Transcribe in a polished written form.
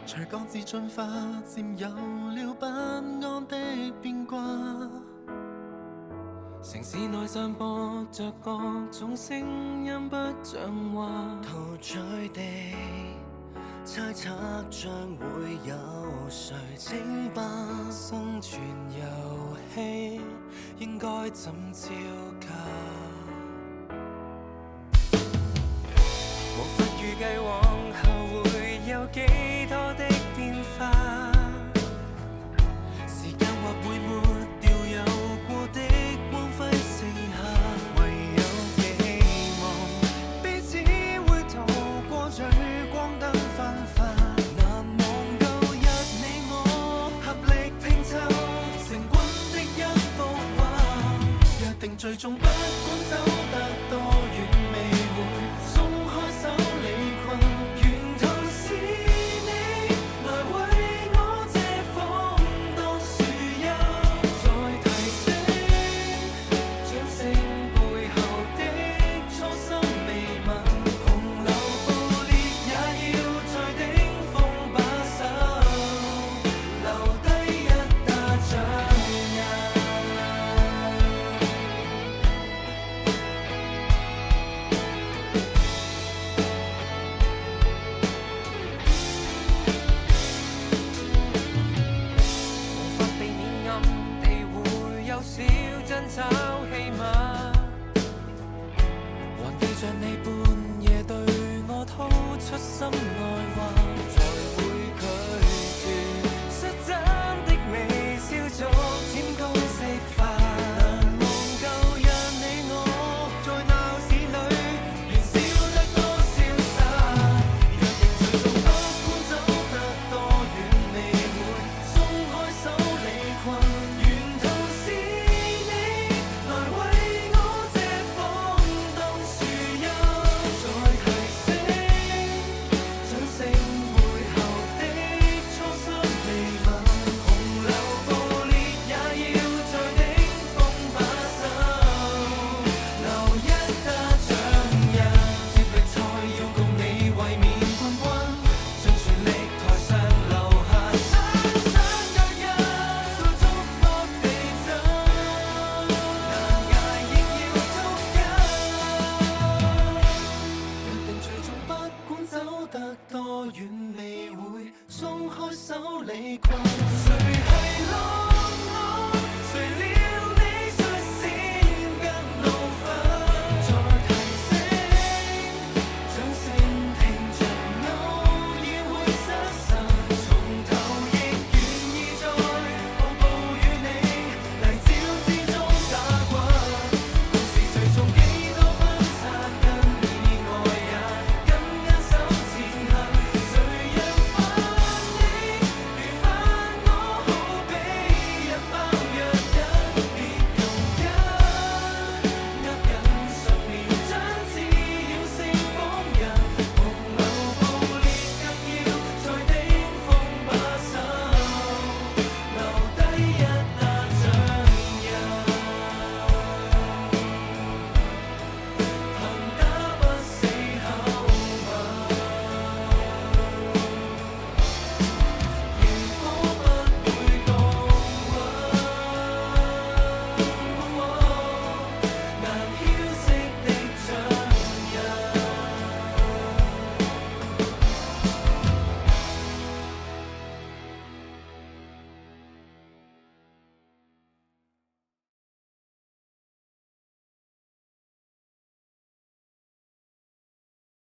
隨各自進化，佔有了不安的邊關。城市內散播着各種聲音，不像話。陶醉地猜測將會有誰稱霸生存遊戲應該怎招架？無法預計往後會有幾多的變化，時間或會抹掉有過的光輝剩下，唯有寄望彼此會逃過聚光燈分化。難忘舊日你我合力拼湊成軍的一幅畫，約定最終不管走得多遠未會鬆開手離困，沿途是你來為我遮風當樹蔭，再提醒掌聲背後的初心未泯，洪流暴烈也要在頂峰把守，留低一打掌印。無法避免暗地會有小爭吵戲碼，還記着你半夜對我吐出心內話，才會拒絕率真的微笑逐漸公式化。難忘舊日你我在鬧市裏燃燒得多瀟灑，約定最終不管走得多遠未會鬆開手離困，沿途是你來為我遮風當樹蔭，再提醒掌聲背後的初心未泯，洪流暴烈也要在頂峰把守，留一打掌印，接力賽要共你衛冕冠軍，盡全力台上留下深深腳印，做祝福地震，難捱亦要捉緊，約定最終不管走得多遠未會鬆開手離困。